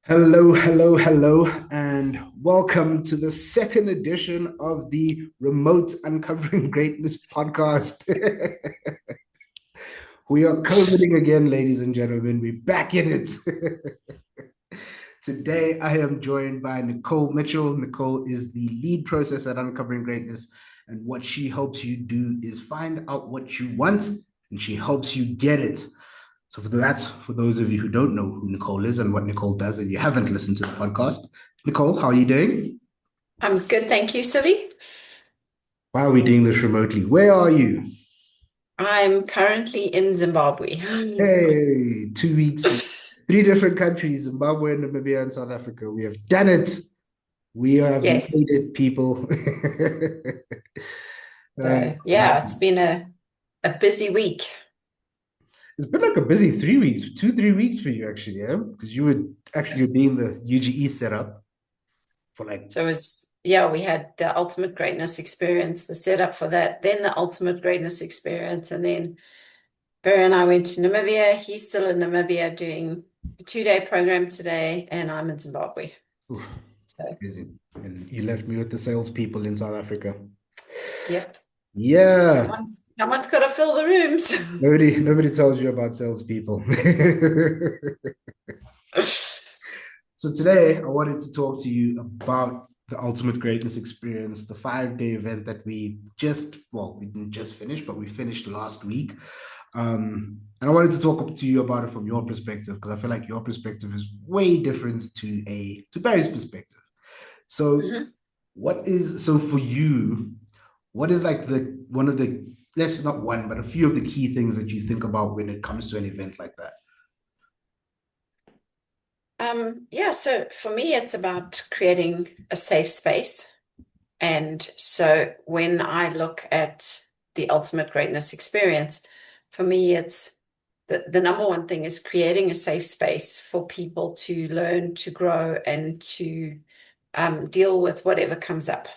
Hello, hello, hello, and welcome to the second edition of the Remote Uncovering Greatness podcast. We are COVIDing again, ladies and gentlemen. We're back in it. Today, I am joined by Nicole Mitchell. Nicole is the lead process at Uncovering Greatness, and what she helps you do is find out what you want, and she helps you get it. So for those of you who don't know who Nicole is and what Nicole does, and you haven't listened to the podcast, Nicole, how are you doing? I'm good, thank you, Sule. Why are we doing this remotely? Where are you? I'm currently in Zimbabwe. Hey, 2 weeks, three different countries, Zimbabwe, Namibia, and South Africa. We have done it. We have made Yes. it, people. Uh, So yeah, it's been a busy week. it's been like a busy 3 weeks, 3 weeks for you, actually, yeah? Because you were actually being the UGE setup for like, So yeah, we had the Ultimate Greatness Experience, the setup for that, then the Ultimate Greatness Experience, and then Barry and I went to Namibia. He's still in Namibia doing a 2-day program today, and I'm in Zimbabwe. oof, it's So busy. And you left me with the salespeople in South Africa. yep, Yeah. someone's got to fill the rooms. Nobody tells you about salespeople. So today I wanted to talk to you about the Ultimate Greatness Experience, the 5 day event that we didn't just finish, but we finished last week. And I wanted to talk to you about it from your perspective, because I feel like your perspective is way different to Barry's perspective. So Mhm. for you, what is like the one of the let's not one, but a few of the key things that you think about when it comes to an event like that? Yeah, so for me, it's about creating a safe space. And so when I look at the ultimate greatness experience, for me, it's the number one thing is creating a safe space for people to learn, to grow, and to deal with whatever comes up.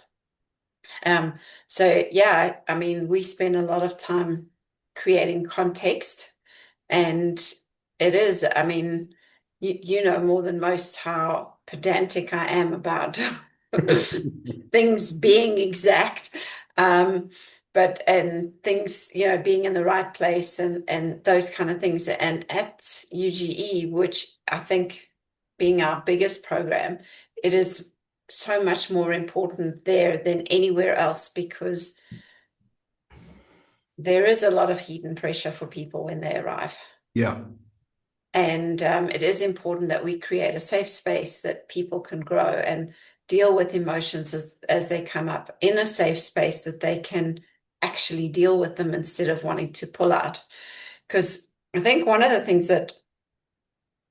So yeah, I mean, we spend a lot of time creating context, and it is, I mean, you know more than most how pedantic I am about things being exact, um, but and things, being in the right place and those kind of things. And at UGE, which I think being our biggest program, it is so much more important there than anywhere else because there is a lot of heat and pressure for people when they arrive. Yeah. And it is important that we create a safe space that people can grow and deal with emotions as they come up in a safe space that they can actually deal with them instead of wanting to pull out. Because I think one of the things that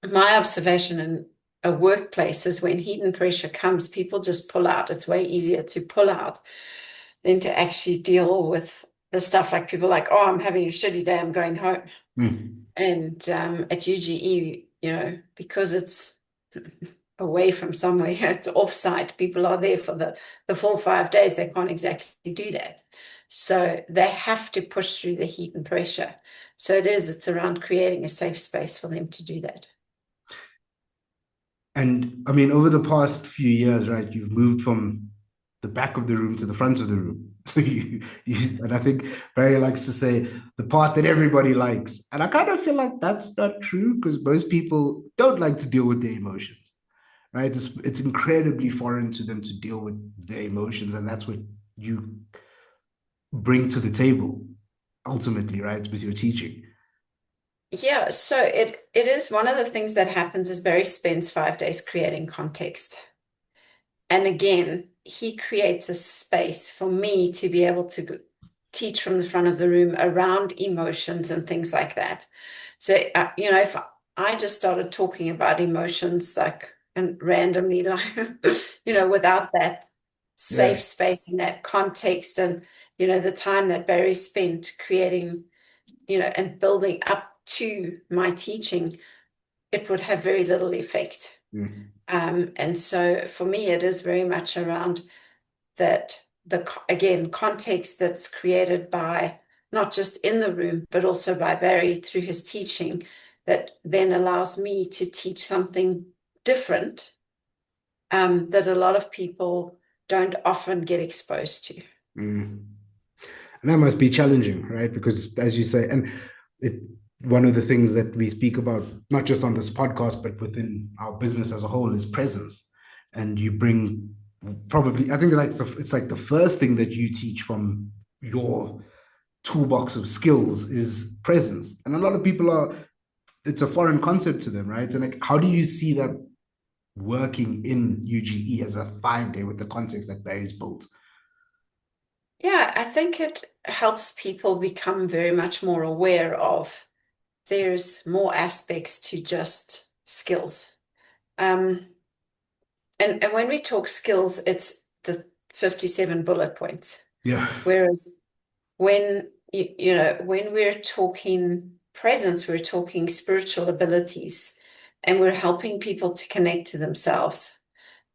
my observation in a workplace is when heat and pressure comes, people just pull out. It's way easier to pull out than to actually deal with the stuff like people like, oh, I'm having a shitty day, I'm going home. Mm. And at UGE, because it's away from somewhere, it's offsite, people are there for the full 5 days, they can't exactly do that. So they have to push through the heat and pressure. So it's around creating a safe space for them to do that. And I mean, over the past few years, right, you've moved from the back of the room to the front of the room. So and I think Barry likes to say the part that everybody likes. And I kind of feel like that's not true because most people don't like to deal with their emotions, right? It's incredibly foreign to them to deal with their emotions. And that's what you bring to the table ultimately, right, with your teaching. Yeah, so it is one of the things that happens is Barry spends 5 days creating context. And again, he creates a space for me to be able to teach from the front of the room around emotions and things like that. So, if I just started talking about emotions like and randomly, like, without that Yeah. safe space and that context and, the time that Barry spent creating, and building up to my teaching, it would have very little effect. Mm. And so for me, it is very much around that again, context that's created by not just in the room, but also by Barry through his teaching that then allows me to teach something different that a lot of people don't often get exposed to. Mm. And that must be challenging, right? Because as you say, and it one of the things that we speak about, not just on this podcast, but within our business as a whole, is presence. And you bring probably, I think it's like the first thing that you teach from your toolbox of skills is presence. And a lot of people are, it's a foreign concept to them, right? And like, how do you see that working in UGE as a 5 day with the context that Barry's built? Yeah, I think it helps people become very much more aware of there's more aspects to just skills. Um, and when we talk skills, it's the 57 bullet points. Yeah. Whereas when when we're talking presence, we're talking spiritual abilities, and we're helping people to connect to themselves.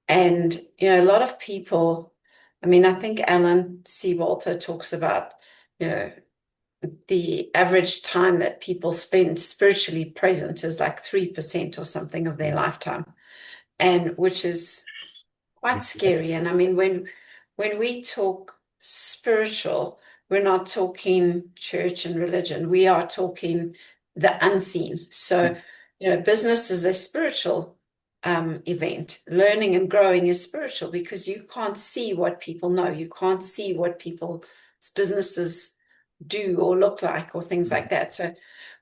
And a lot of people, I mean, I think Alan C. Walter talks about, you know, the average time that people spend spiritually present is like 3% or something of their lifetime, and which is quite scary. And I mean, when we talk spiritual, we're not talking church and religion. We are talking the unseen. So, business is a spiritual event. Learning and growing is spiritual because you can't see what people know. You can't see what people's businesses do or look like or things like that. So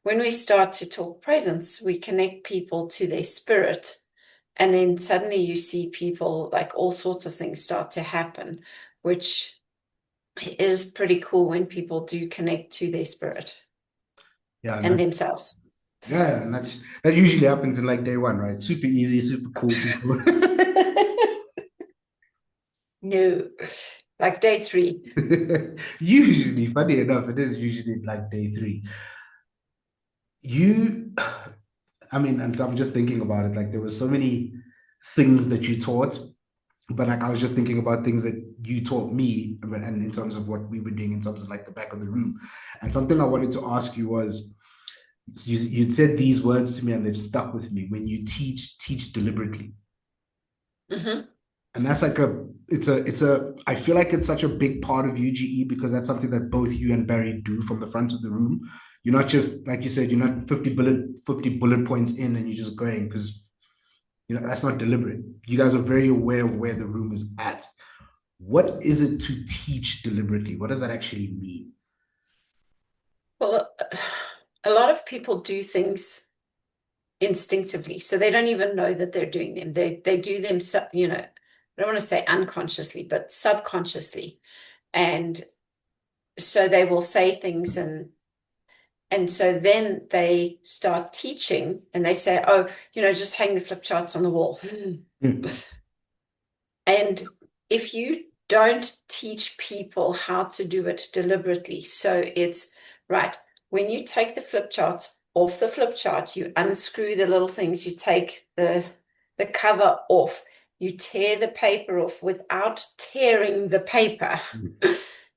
when we start to talk presence, we connect people to their spirit. And then suddenly you see people, like all sorts of things start to happen, which is pretty cool when people do connect to their spirit Yeah, and themselves. yeah, and that usually happens in like day one, right? Super easy, super cool people. No, like day 3. Usually, funny enough, it is usually like day three. You, I mean, and I'm just thinking about it. Like there were so many things that you taught, but like I was just thinking about things that you taught me, and in terms of what we were doing in terms of like the back of the room. And something I wanted to ask you was, you said these words to me and they've stuck with me. When you teach, teach deliberately. Mm-hmm. And that's like I feel like it's such a big part of UGE because that's something that both you and Barry do from the front of the room. You're not just, like you said, you're not 50 bullet points in and you're just going, because that's not deliberate. You guys are very aware of where the room is at. What is it to teach deliberately? What does that actually mean? Well, a lot of people do things instinctively, so they don't even know that they're doing them. They do them, I don't want to say unconsciously, but subconsciously. And so they will say things, and so then they start teaching and they say, oh, just hang the flip charts on the wall. Mm. And if you don't teach people how to do it deliberately, so it's right, when you take the flip charts off the flip chart, you unscrew the little things, you take the cover off, you tear the paper off without tearing the paper,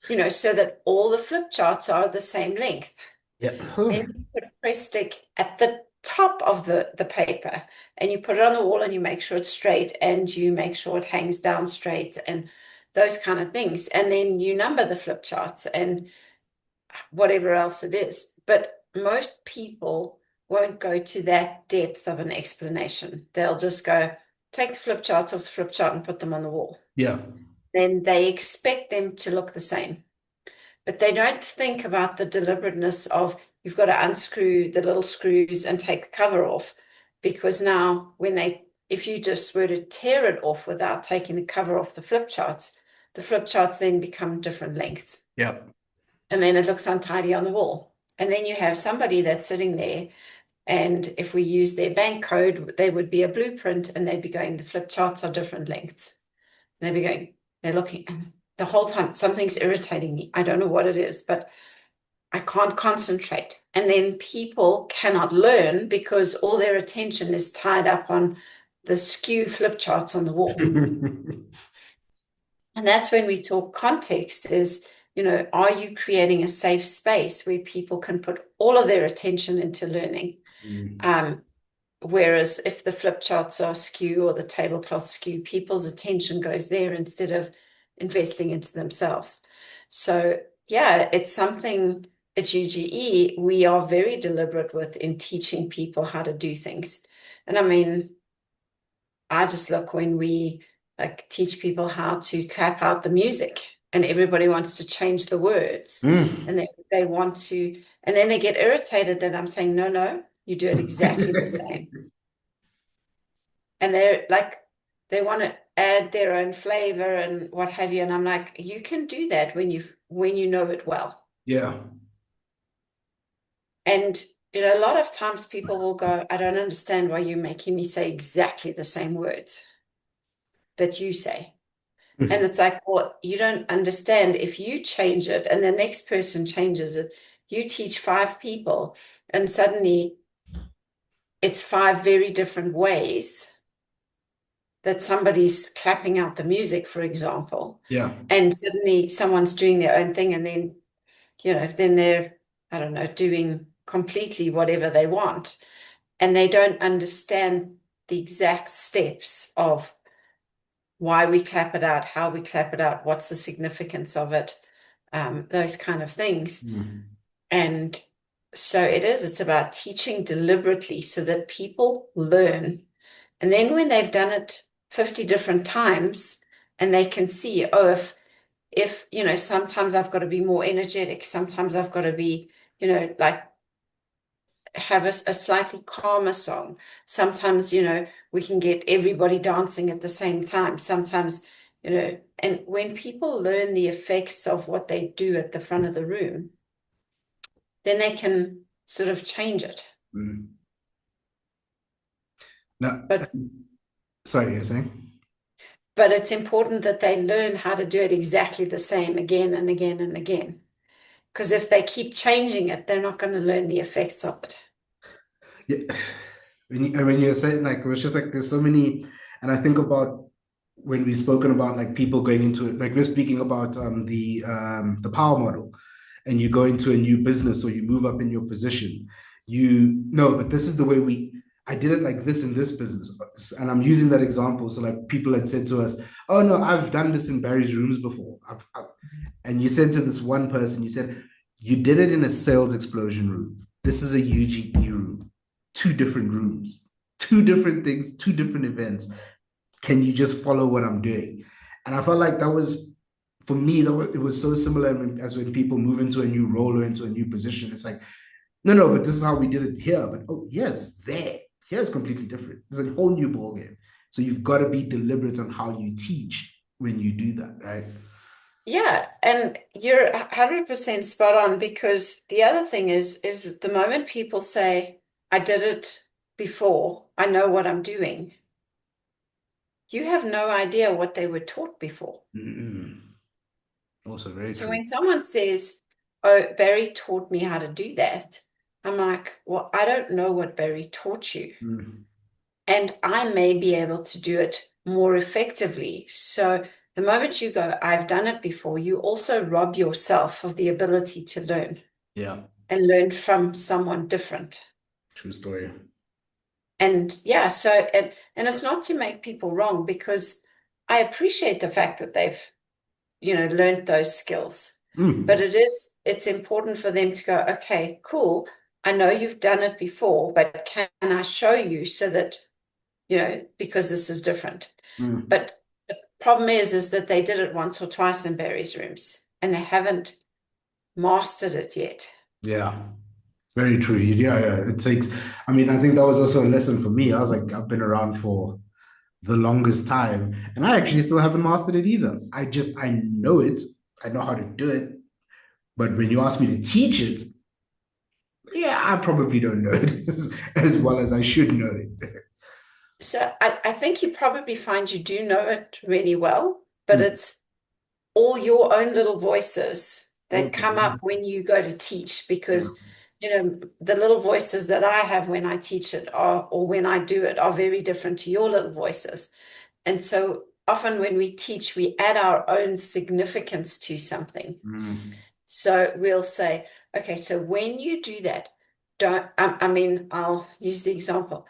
so that all the flip charts are the same length. Yeah. Then you put a press stick at the top of the paper and you put it on the wall and you make sure it's straight and you make sure it hangs down straight and those kind of things. And then you number the flip charts and whatever else it is. But most people won't go to that depth of an explanation. They'll just go, take the flip charts off the flip chart and put them on the wall. Yeah. Then they expect them to look the same. But they don't think about the deliberateness of you've got to unscrew the little screws and take the cover off, because now if you just were to tear it off without taking the cover off the flip charts then become different lengths. Yeah. And then it looks untidy on the wall. And then you have somebody that's sitting there, and if we use their bank code, they would be a blueprint and they'd be going, the flip charts are different lengths. They'd be going, they're looking, and the whole time something's irritating me. I don't know what it is, but I can't concentrate. And then people cannot learn because all their attention is tied up on the skew flip charts on the wall. And that's when we talk context is, are you creating a safe space where people can put all of their attention into learning? Mm. Whereas if the flip charts are skew or the tablecloth skew, people's attention goes there instead of investing into themselves. So yeah, it's something at UGE we are very deliberate with in teaching people how to do things. And I mean, I just look when we like teach people how to clap out the music and everybody wants to change the words and they want to, and then they get irritated that I'm saying, no, no, you do it exactly the same. And they're like, they want to add their own flavor and what have you. And I'm like, you can do that when you know it well. Yeah. And a lot of times people will go, I don't understand why you're making me say exactly the same words that you say. And it's like, well, you don't understand. If you change it and the next person changes it, you teach 5 people, and suddenly it's 5 very different ways that somebody's clapping out the music, for example. Yeah. And suddenly someone's doing their own thing, and then, then they're, I don't know, doing completely whatever they want. And they don't understand the exact steps of why we clap it out, how we clap it out, what's the significance of it, those kind of things. And so it's about teaching deliberately so that people learn. And then when they've done it 50 different times and they can see, oh, if sometimes I've got to be more energetic, sometimes I've got to be, like have a slightly calmer song. Sometimes, we can get everybody dancing at the same time. Sometimes, and when people learn the effects of what they do at the front of the room, then they can sort of change it. No, But sorry, you're saying? but it's important that they learn how to do it exactly the same again and again and again. Because if they keep changing it, they're not going to learn the effects of it. Yeah. When you're saying like, it was just like there's so many, and I think about when we've spoken about like people going into it, like we're speaking about the power model, and you go into a new business or you move up in your position, you know, but this is the way I did it like this in this business. And I'm using that example. So like people had said to us, oh no, I've done this in Barry's rooms before. And you said to this one person, you said, you did it in a sales explosion room. This is a UGE room, 2 different rooms, 2 different things, 2 different events. Can you just follow what I'm doing? And I felt like that was, for me, it was so similar as when people move into a new role or into a new position. It's like, no, no, but this is how we did it here. But oh, yes, here's completely different. There's a whole new ballgame. So you've got to be deliberate on how you teach when you do that, right? Yeah, and you're 100% spot on, because the other thing is the moment people say, I did it before, I know what I'm doing, you have no idea what they were taught before. Also very So true. when someone says, oh, Barry taught me how to do that, I'm like, well, I don't know what Barry taught you. And I may be able to do it more effectively. So the moment you go, I've done it before, you also rob yourself of the ability to learn. Yeah. And learn from someone different. True story. And yeah, so and it's not to make people wrong, because I appreciate the fact that they've, learned those skills. But it's important for them to go, okay, cool. I know you've done it before, but can I show you so that, because this is different. But the problem is that they did it once or twice in Barry's rooms and they haven't mastered it yet. Yeah. Very true. Yeah, yeah. It takes, I mean, I think that was also a lesson for me. I was like, I've been around for the longest time, and I actually still haven't mastered it either. I know it. I know how to do it. But when you ask me to teach it, yeah, I probably don't know it as well as I should know it. So I think you probably find you do know it really well, but Mm. it's all your own little voices that Okay. come up when you go to teach, Yeah. because the little voices that I have when I teach it or when I do it are very different to your little voices. And so often when we teach, we add our own significance to something. So we'll say, okay, so when you do that, don't, I mean, I'll use the example.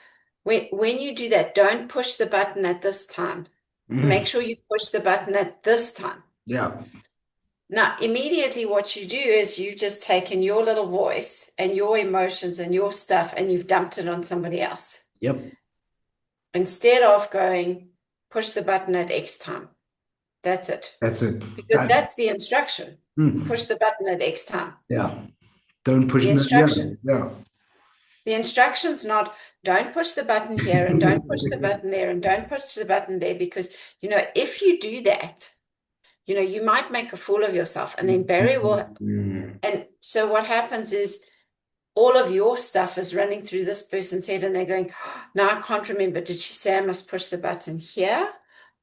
when you do that, don't push the button at this time. Mhm. Make sure you push the button at this time. Yeah. Now, immediately what you do is you've just taken your little voice and your emotions and your stuff and you've dumped it on somebody else. Yep. Instead of going, push the button at X time. That's it. That's it. Because that's the instruction. Push the button at X time. Yeah. Don't push The no, yeah. instruction. Yeah. The instruction's not don't push the button here and don't push the button there and don't push the button there because, if you do that, you might make a fool of yourself and then Barry will. And so what happens is all of your stuff is running through this person's head and they're going, oh, now I can't remember. Did she say I must push the button here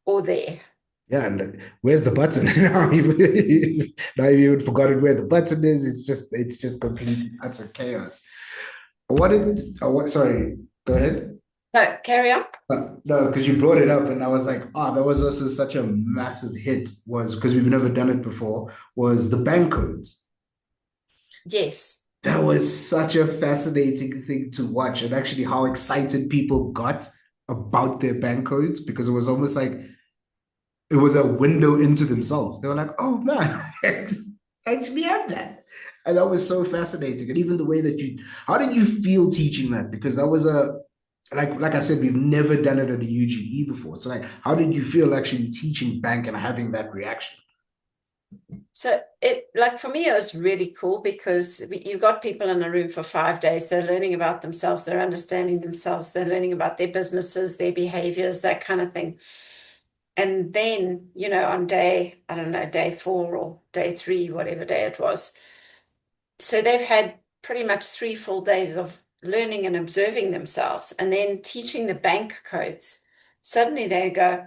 or there? Yeah, and where's the button? Now you've even forgotten where the button is. It's just complete utter chaos. Sorry, go ahead. No, carry on. No, because you brought it up, and I was like, that was also such a massive hit, was because we've never done it before, was the bank codes. Yes. That was such a fascinating thing to watch, and actually how excited people got about their bank codes, because it was almost like it was a window into themselves. They were like, oh man, I actually have that. And that was so fascinating. And even the way that how did you feel teaching that? Because that was like I said, we've never done it at a UGE before. So like, how did you feel actually teaching bank and having that reaction? So for me, it was really cool because you've got people in a room for 5 days. They're learning about themselves. They're understanding themselves. They're learning about their businesses, their behaviors, that kind of thing. And then, on day, I don't know, day 4 or day 3, whatever day it was. So they've had pretty much 3 full days of learning and observing themselves and then teaching the bank codes. Suddenly they go,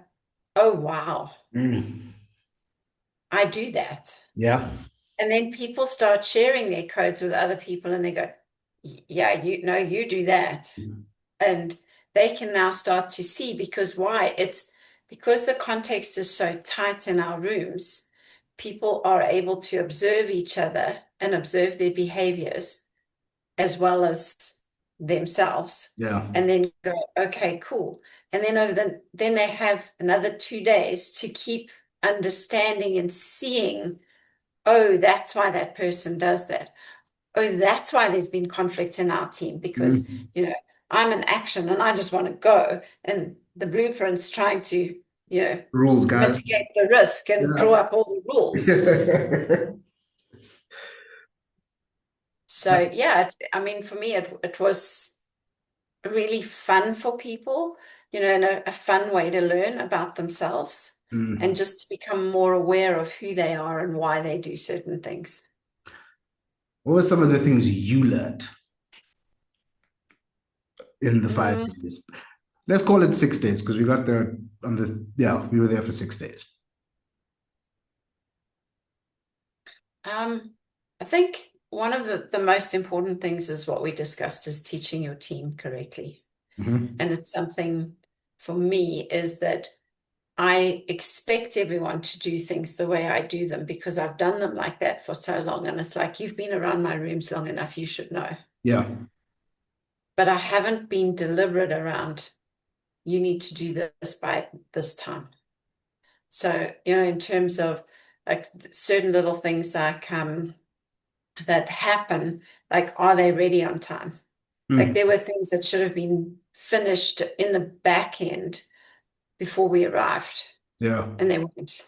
oh, wow, I do that. Yeah. And then people start sharing their codes with other people and they go, yeah, you do that. And they can now start to see because why? It's because the context is so tight in our rooms, people are able to observe each other and observe their behaviors as well as themselves. Yeah. And then go, okay, cool. And then then they have another 2 days to keep understanding and seeing, oh, that's why that person does that. Oh, that's why there's been conflict in our team because, I'm in action and I just want to go. And the blueprint's trying to, rules, guys. mitigate the risk and draw up all the rules. So, yeah, I mean, for me, it was really fun for people, and a fun way to learn about themselves and just to become more aware of who they are and why they do certain things. What were some of the things you learned in the 5 days? Let's call it 6 days because we got there we were there for 6 days. I think one of the most important things is what we discussed is teaching your team correctly. And it's something for me is that I expect everyone to do things the way I do them because I've done them like that for so long. And it's like, you've been around my rooms long enough, you should know. Yeah. But I haven't been deliberate around, you need to do this by this time. So, in terms of like certain little things like that happen, like, are they ready on time? Like there were things that should have been finished in the back end before we arrived. Yeah. And they weren't.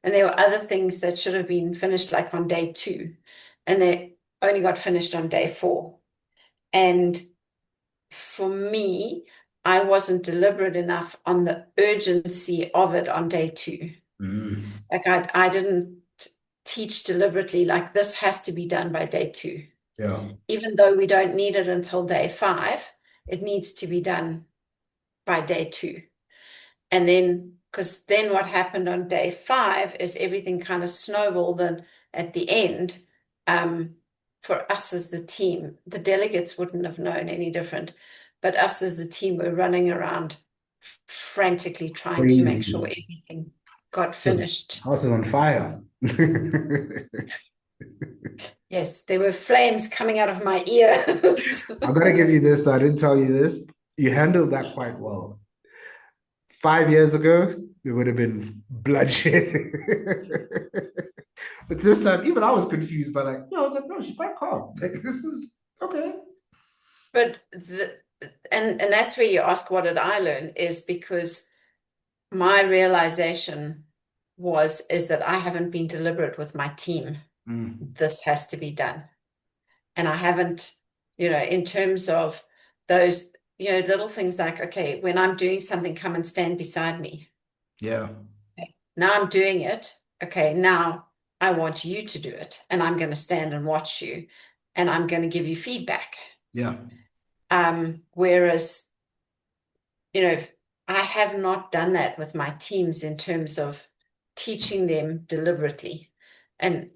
And there were other things that should have been finished like on day 2, and they only got finished on day 4. And for me, I wasn't deliberate enough on the urgency of it on day 2. Like I didn't teach deliberately, like this has to be done by day 2. Yeah. Even though we don't need it until day 5, it needs to be done by day 2. And then, because then what happened on day 5 is everything kind of snowballed, and at the end, for us as the team, the delegates wouldn't have known any different, but us as the team were running around frantically trying to make sure everything got finished. House is on fire. Yes, there were flames coming out of my ears. I gotta give you this, though. I didn't tell you this. You handled that quite well. 5 years ago, it would have been bloodshed. But this time, even I was confused by like, no, I was like, no, she's quite calm. Like, this is okay. But and that's where you ask, what did I learn? Is because my realization is that I haven't been deliberate with my team. This has to be done. And I haven't, in terms of those, little things like, okay, when I'm doing something, come and stand beside me. Yeah. Okay, now I'm doing it. Okay, now I want you to do it. And I'm going to stand and watch you. And I'm going to give you feedback. Yeah. Whereas, I have not done that with my teams in terms of teaching them deliberately. And,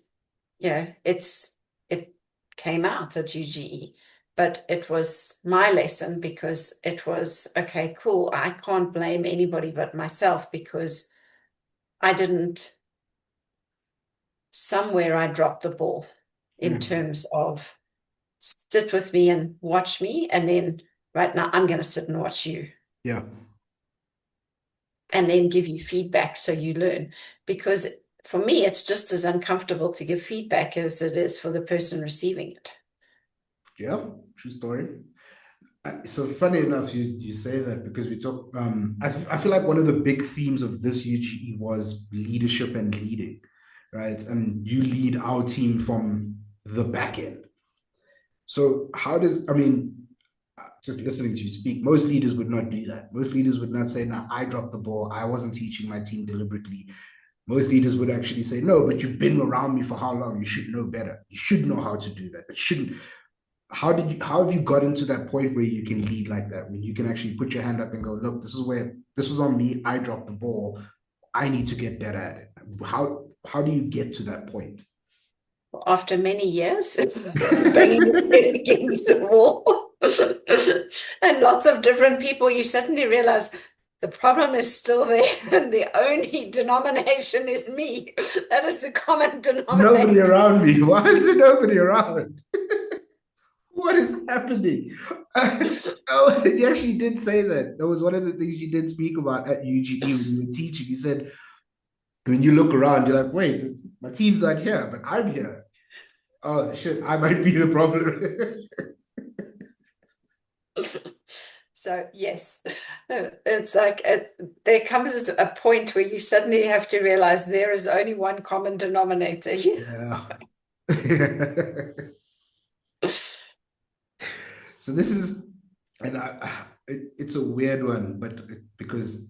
it came out at UGE, but it was my lesson because it was, okay, cool. I can't blame anybody but myself because somewhere I dropped the ball in terms of sit with me and watch me. And then right now I'm going to sit and watch you. Yeah. And then give you feedback so you learn. Because for me, it's just as uncomfortable to give feedback as it is for the person receiving it. Yeah. True story. So funny enough, you say that because we talk. I feel like one of the big themes of this UGE was leadership and leading, right? And you lead our team from the back end. So I mean, just listening to you speak, most leaders would not do that. Most leaders would not say, "No, I dropped the ball. I wasn't teaching my team deliberately." Most leaders would actually say, "No, but you've been around me for how long? You should know better. You should know how to do that. It shouldn't." How have you gotten to that point where you can lead like that, when you can actually put your hand up and go, look, this was on me, I dropped the ball, I need to get better at it? How do you get to that point? After many years, banging your head against the wall and lots of different people, you suddenly realize the problem is still there, and the only denomination is me. That is the common There's nobody denominator. around me. Why is there nobody around? What is happening? Oh, you actually did say that. That was one of the things you did speak about at UGE when you were teaching. You said, when you look around, you're like, wait, my team's not here, but I'm here. Oh, shit, I might be the problem. So yes, it's like there comes a point where you suddenly have to realize there is only one common denominator. Yeah. So this is, and it's a weird one, but because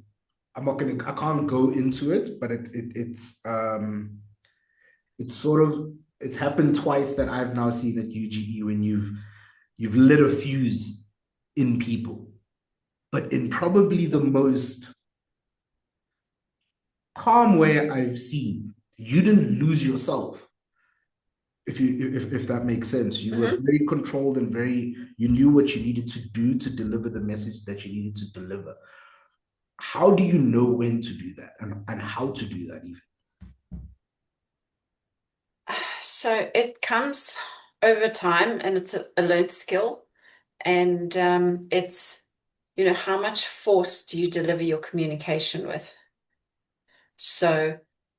I can't go into it, but it's sort of, it's happened twice that I've now seen at UGE, when you've lit a fuse in people, but in probably the most calm way I've seen. You didn't lose yourself, if that makes sense. You were very controlled and you knew what you needed to do to deliver the message that you needed to deliver. How do you know when to do that, and how to do that even? So it comes over time, and it's a learned skill. And it's, how much force do you deliver your communication with? So,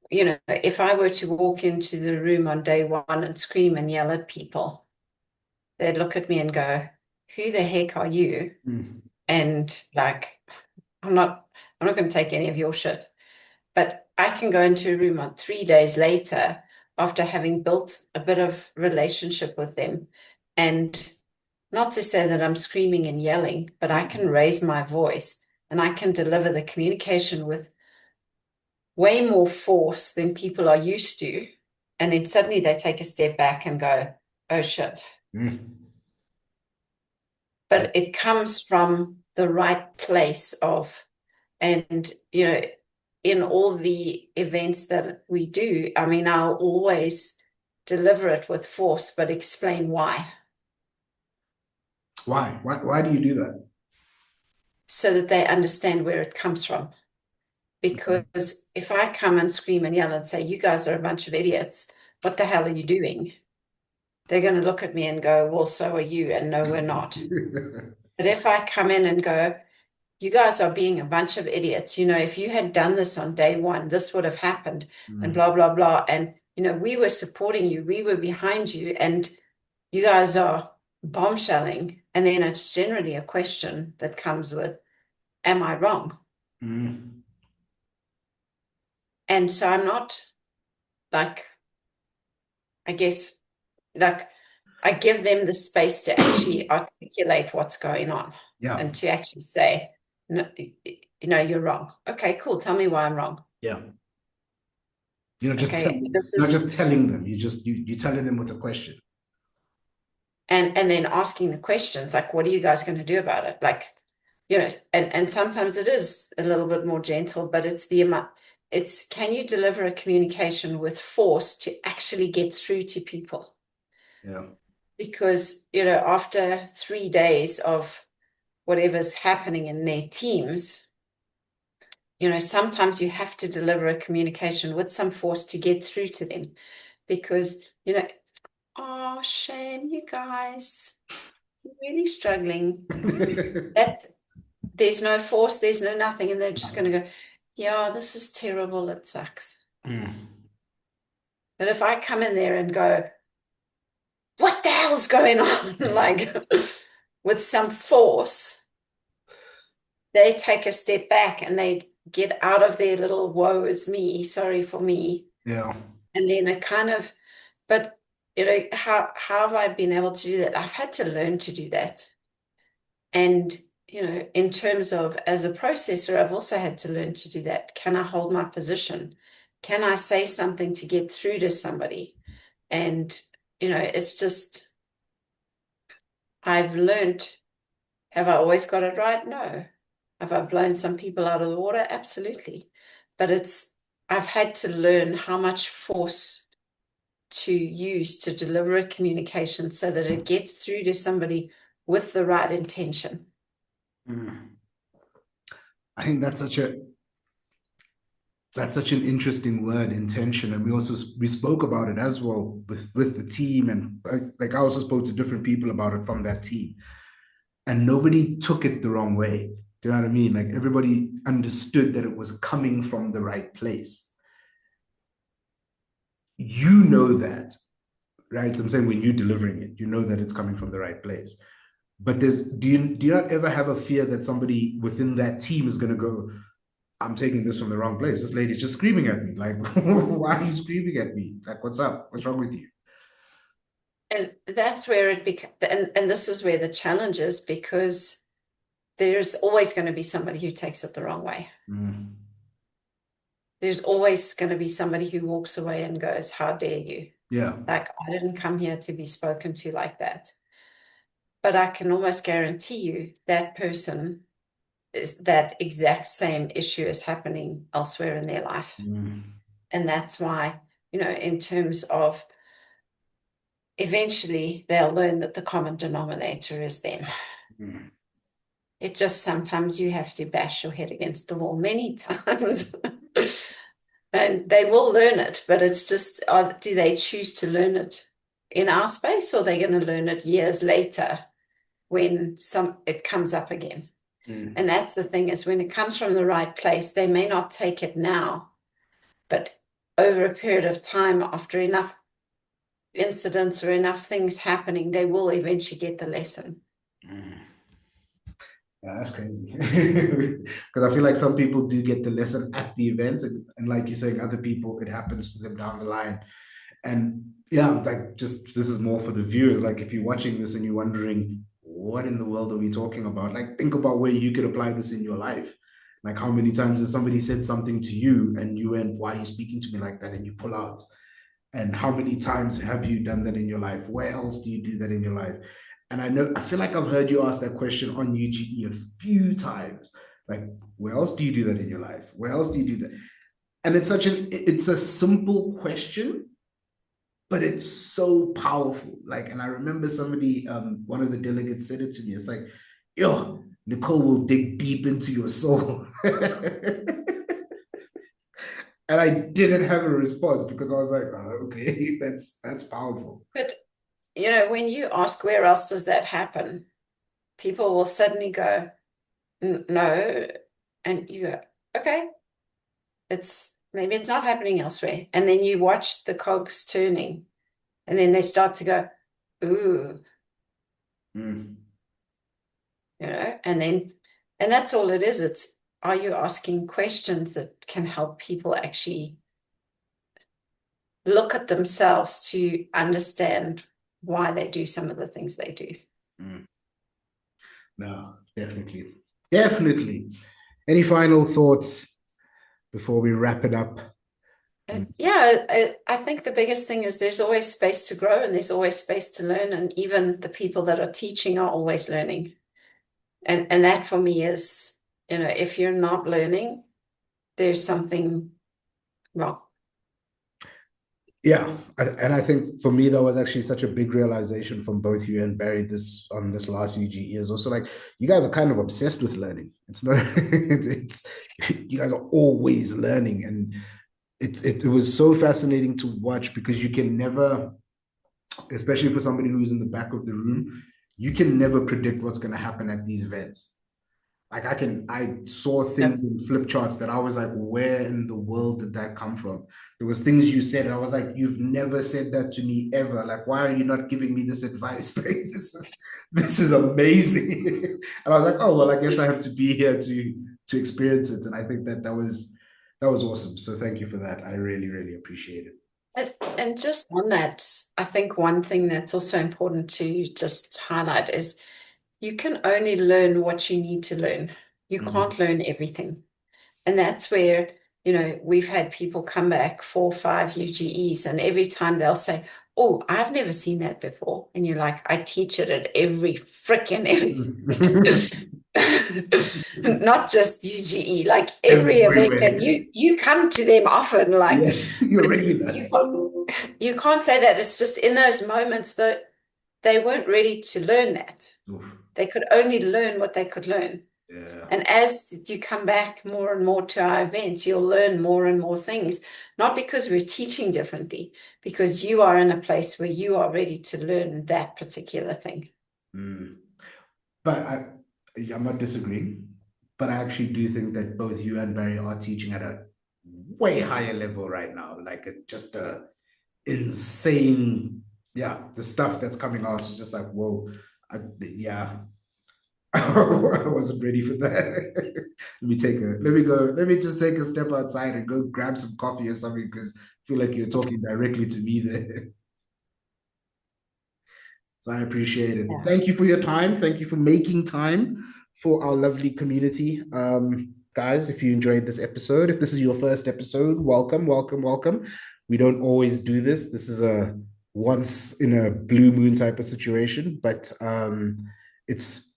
if I were to walk into the room on day one and scream and yell at people, they'd look at me and go, who the heck are you? And like, I'm not going to take any of your shit. But I can go into a room on 3 days later after having built a bit of relationship with them. And not to say that I'm screaming and yelling, but I can raise my voice and I can deliver the communication with way more force than people are used to. And then suddenly they take a step back and go, oh shit. But it comes from the right place of, and, in all the events that we do, I mean, I'll always deliver it with force, but explain why. Why do you do that? So that they understand where it comes from. Because if I come and scream and yell and say, you guys are a bunch of idiots, what the hell are you doing? They're going to look at me and go, well, so are you. And no, we're not. But if I come in and go, you guys are being a bunch of idiots. If you had done this on day one, this would have happened, and Mm. blah, blah, blah. And, we were supporting you, we were behind you, and you guys are bombshelling. And then it's generally a question that comes with, am I wrong? Mm. And so I'm not like, I guess, like, I give them the space to actually articulate what's going on Yeah. and to actually say, no, you're wrong. Okay, cool. Tell me why I'm wrong. Yeah. You're not just Okay, telling, this not is, just telling them. You're telling them with a question. and then asking the questions like, what are you guys going to do about it? Like, and sometimes it is a little bit more gentle, but it's the amount, it's can you deliver a communication with force to actually get through to people? Yeah. Because, after 3 days of whatever's happening in their teams, sometimes you have to deliver a communication with some force to get through to them because, oh, shame, you guys, you're really struggling. That there's no force, there's no nothing, and they're just going to go, yeah, this is terrible, it sucks. Mm. But if I come in there and go, what the hell's going on? Like with some force, they take a step back and they get out of their little woe is me, sorry for me. Yeah. And then it kind of, but how have I been able to do that? I've had to learn to do that. And, in terms of as a processor, I've also had to learn to do that. Can I hold my position? Can I say something to get through to somebody? And, it's just, I've learned. Have I always got it right? No. Have I blown some people out of the water? Absolutely. But I've had to learn how much force to use to deliver a communication so that it gets through to somebody with the right intention. Mm. I think that's such an interesting word, intention, and we spoke about it as well with the team, and like I also spoke to different people about it from that team, and nobody took it the wrong way. Do you know what I mean? Like everybody understood that it was coming from the right place. You know that, right? I'm saying when you're delivering it, you know that it's coming from the right place. But do you not ever have a fear that somebody within that team is going to go, I'm taking this from the wrong place. This lady's just screaming at me. Like, why are you screaming at me? Like, what's up? What's wrong with you? And that's where it becomes, and this is where the challenge is because there's always going to be somebody who takes it the wrong way. Mm. There's always going to be somebody who walks away and goes, how dare you? Yeah. Like, I didn't come here to be spoken to like that. But I can almost guarantee you that person is that exact same issue is happening elsewhere in their life. Mm. And that's why, in terms of eventually they'll learn that the common denominator is them. Mm. It just sometimes you have to bash your head against the wall many times. And they will learn it, but it's just, do they choose to learn it in our space or are they going to learn it years later when it comes up again? Mm. And that's the thing is when it comes from the right place, they may not take it now, but over a period of time, after enough incidents or enough things happening, they will eventually get the lesson. Mm. Yeah, that's crazy. Because I feel like some people do get the lesson at the event, and like you're saying, other people, it happens to them down the line. And yeah, like just this is more for the viewers. Like if you're watching this and you're wondering, what in the world are we talking about? Like think about where you could apply this in your life. Like how many times has somebody said something to you and you went, why are you speaking to me like that? And you pull out. And how many times have you done that in your life? Where else do you do that in your life? And I feel like I've heard you ask that question on UGE a few times. Like, where else do you do that in your life? Where else do you do that? And it's a simple question, but it's so powerful. Like, and I remember somebody, one of the delegates said it to me. It's like, yo, Nicole will dig deep into your soul. And I didn't have a response because I was like, oh, okay, that's powerful. But, when you ask where else does that happen, people will suddenly go, no, and you go, okay, maybe it's not happening elsewhere. And then you watch the cogs turning, and then they start to go, ooh, and that's all it is. It's, are you asking questions that can help people actually look at themselves to understand why they do some of the things they do? No, definitely. Definitely. Any final thoughts before we wrap it up? Yeah, I think the biggest thing is there's always space to grow and there's always space to learn. And even the people that are teaching are always learning. And that for me is, if you're not learning, there's something wrong. Yeah, and I think for me that was actually such a big realization from both you and Barry on this last UGE is also like you guys are kind of obsessed with learning. It's not it's you guys are always learning, and it was so fascinating to watch because you can never, especially for somebody who's in the back of the room, you can never predict what's going to happen at these events. Like I saw things in flip charts that I was like, where in the world did that come from? There was things you said, and I was like, you've never said that to me ever. Like, why are you not giving me this advice? Like, this is amazing. And I was like, oh well, I guess I have to be here to experience it. And I think that was awesome. So thank you for that. I really, really appreciate it. And just on that, I think one thing that's also important to just highlight is you can only learn what you need to learn. You can't learn everything. And that's where, we've had people come back 4 or 5 UGEs, and every time they'll say, oh, I've never seen that before. And you're like, I teach it at every freaking not just UGE, like every event, and you come to them often, like you're regular. You can't say that. It's just in those moments that they weren't ready to learn that. Oof. They could only learn what they could learn. Yeah. And as you come back more and more to our events, you'll learn more and more things, not because we're teaching differently, because you are in a place where you are ready to learn that particular thing. But I'm not disagreeing, but I actually do think that both you and Barry are teaching at a way higher level right now. Like just a insane, the stuff that's coming out is just like, whoa, I wasn't ready for that. Let me just take a step outside and go grab some coffee or something because I feel like you're talking directly to me there. So I appreciate it. Yeah. Thank you for your time. Thank you for making time for our lovely community. Guys, if you enjoyed this episode, if this is your first episode, welcome, welcome, welcome. We don't always do this. This is a once in a blue moon type of situation, but it's,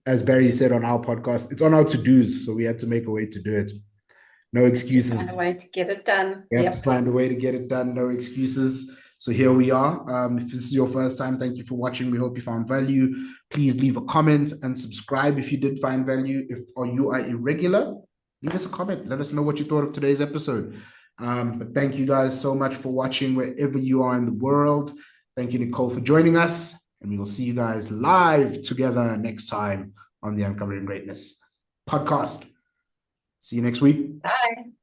as Barry said on our podcast, it's on our to-dos, so we had to make a way to do it. No excuses. Find a way to get it done. We have to find a way to get it done. No excuses. So here we are. If this is your first time, thank you for watching. We hope you found value. Please leave a comment and subscribe if you did find value. Or you are irregular, leave us a comment. Let us know what you thought of today's episode. But thank you guys so much for watching wherever you are in the world. Thank you, Nicole, for joining us. And we will see you guys live together next time on the Uncovering Greatness podcast. See you next week. Bye.